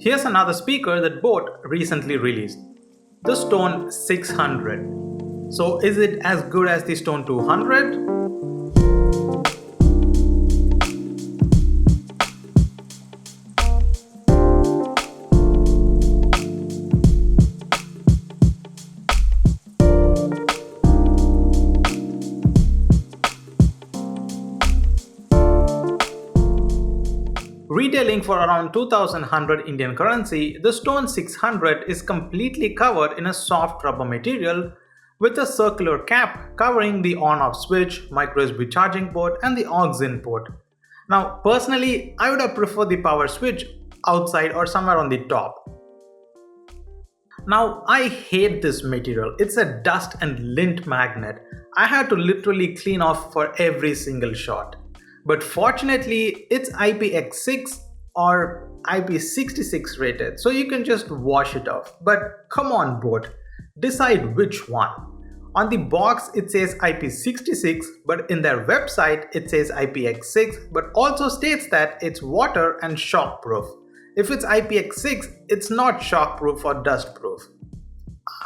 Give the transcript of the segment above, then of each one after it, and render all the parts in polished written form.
Here's another speaker that boAt recently released, the Stone 600. So is it as good as the Stone 200? Retailing for around 2100 Indian currency, the Stone 600 is completely covered in a soft rubber material with a circular cap covering the on-off switch, micro USB charging port and the aux input. Now personally, I would have preferred the power switch outside or somewhere on the top. Now I hate this material, it's a dust and lint magnet. I had to literally clean off for every single shot. But fortunately, it's IPX6 or IP66 rated, so you can just wash it off. But come on boAt, decide which one. On the box it says IP66, but in their website it says IPX6, but also states that it's water and shock proof. If it's IPX6, it's not shock proof or dust proof.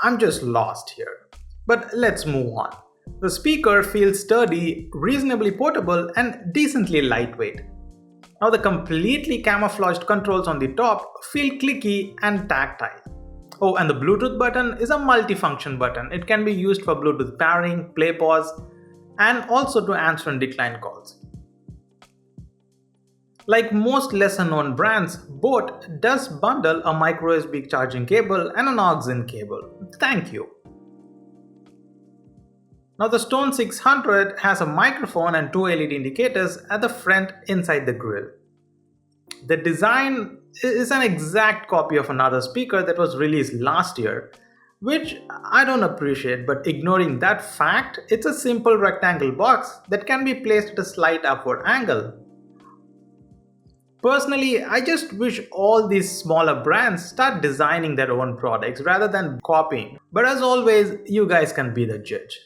I'm just lost here. But let's move on. The speaker feels sturdy, reasonably portable and decently lightweight. Now the completely camouflaged controls on the top feel clicky and tactile. Oh, and the Bluetooth button is a multifunction button. It can be used for Bluetooth pairing, play pause, and also to answer and decline calls. Like most lesser known brands, boAt does bundle a micro USB charging cable and an aux-in cable. Thank you. Now the Stone 600 has a microphone and two LED indicators at the front inside the grille. The design is an exact copy of another speaker that was released last year, which I don't appreciate, but ignoring that fact, it's a simple rectangle box that can be placed at a slight upward angle. Personally, I just wish all these smaller brands start designing their own products rather than copying, but as always, you guys can be the judge.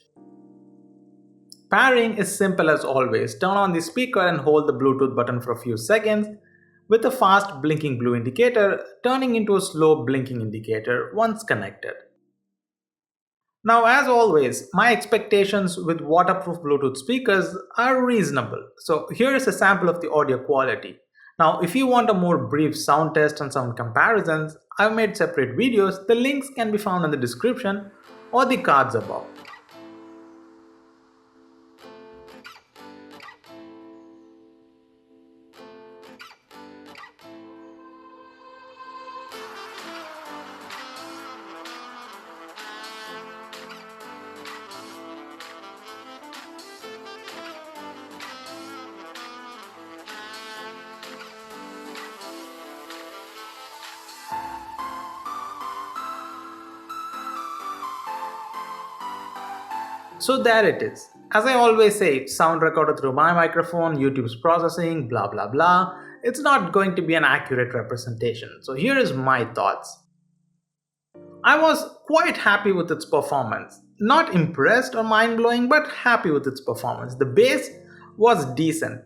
Pairing is simple as always. Turn on the speaker and hold the Bluetooth button for a few seconds with a fast blinking blue indicator turning into a slow blinking indicator once connected. Now as always, my expectations with waterproof Bluetooth speakers are reasonable. So here is a sample of the audio quality. Now if you want a more brief sound test and sound comparisons, I've made separate videos. The links can be found in the description or the cards above. So there it is. As I always say, sound recorded through my microphone, YouTube's processing, blah blah blah. It's not going to be an accurate representation. So here is my thoughts. I was quite happy with its performance. Not impressed or mind-blowing, but happy with its performance. The bass was decent.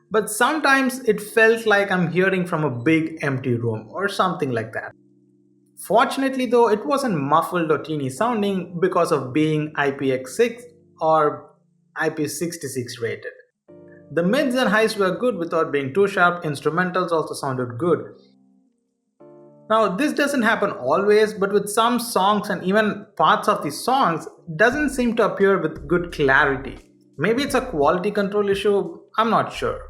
But sometimes it felt like I'm hearing from a big empty room or something like that. Fortunately though, it wasn't muffled or teeny sounding because of being IPX6 or IP66 rated. The mids and highs were good without being too sharp, instrumentals also sounded good. Now this doesn't happen always, but with some songs and even parts of the songs doesn't seem to appear with good clarity. Maybe it's a quality control issue, I'm not sure.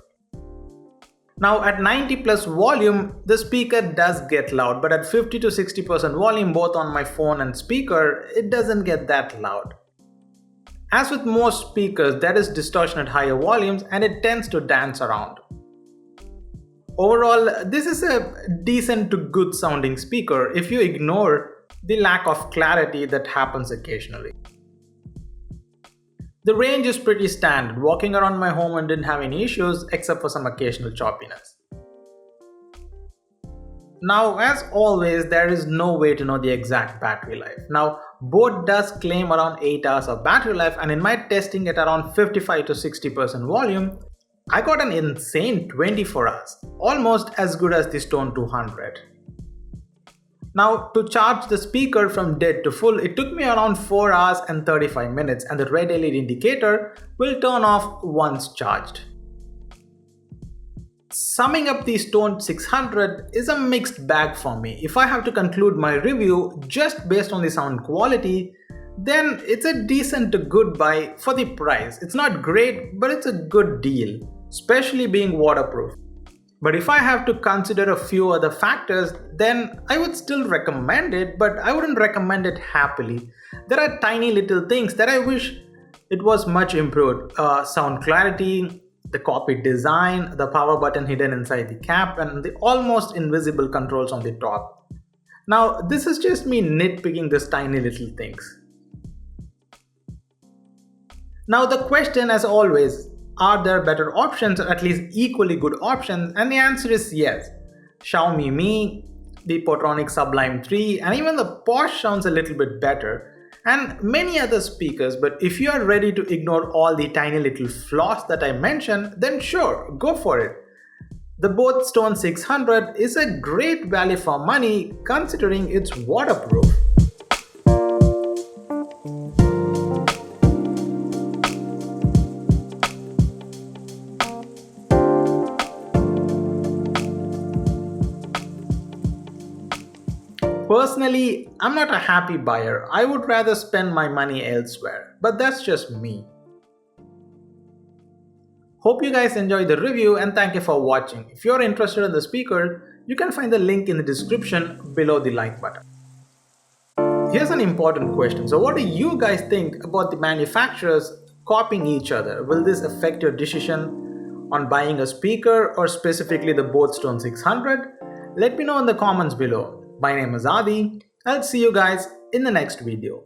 Now at 90 plus volume, the speaker does get loud, but at 50 to 60% volume both on my phone and speaker, it doesn't get that loud. As with most speakers, there is distortion at higher volumes and it tends to dance around. Overall, this is a decent to good sounding speaker if you ignore the lack of clarity that happens occasionally. The range is pretty standard. Walking around my home and didn't have any issues except for some occasional choppiness. Now as always, there is no way to know the exact battery life. Now boAt does claim around 8 hours of battery life, and in my testing at around 55 to 60% volume, I got an insane 24 hours, almost as good as the Stone 200. Now, to charge the speaker from dead to full, it took me around 4 hours and 35 minutes, and the red LED indicator will turn off once charged. Summing up the Stone 600 is a mixed bag for me. If I have to conclude my review just based on the sound quality, then it's a decent to good buy for the price. It's not great, but it's a good deal, especially being waterproof. But if I have to consider a few other factors, then I would still recommend it, but I wouldn't recommend it happily. There are tiny little things that I wish it was much improved. Sound clarity, the cockpit design, the power button hidden inside the cap, and the almost invisible controls on the top. Now, this is just me nitpicking these tiny little things. Now, the question, as always, are there better options, or at least equally good options? And the answer is yes. Xiaomi Mi, the Portronic Sublime 3, and even the Posh sounds a little bit better, and many other speakers. But if you are ready to ignore all the tiny little flaws that I mentioned, then sure, go for it. The boAt Stone 600 is a great value for money considering it's waterproof. Personally, I'm not a happy buyer. I would rather spend my money elsewhere, but that's just me. Hope you guys enjoyed the review and thank you for watching. If you're interested in the speaker, you can find the link in the description below the like button. Here's an important question. So what do you guys think about the manufacturers copying each other? Will this affect your decision on buying a speaker or specifically the boAt Stone 600? Let me know in the comments below. My name is Adi. I'll see you guys in the next video.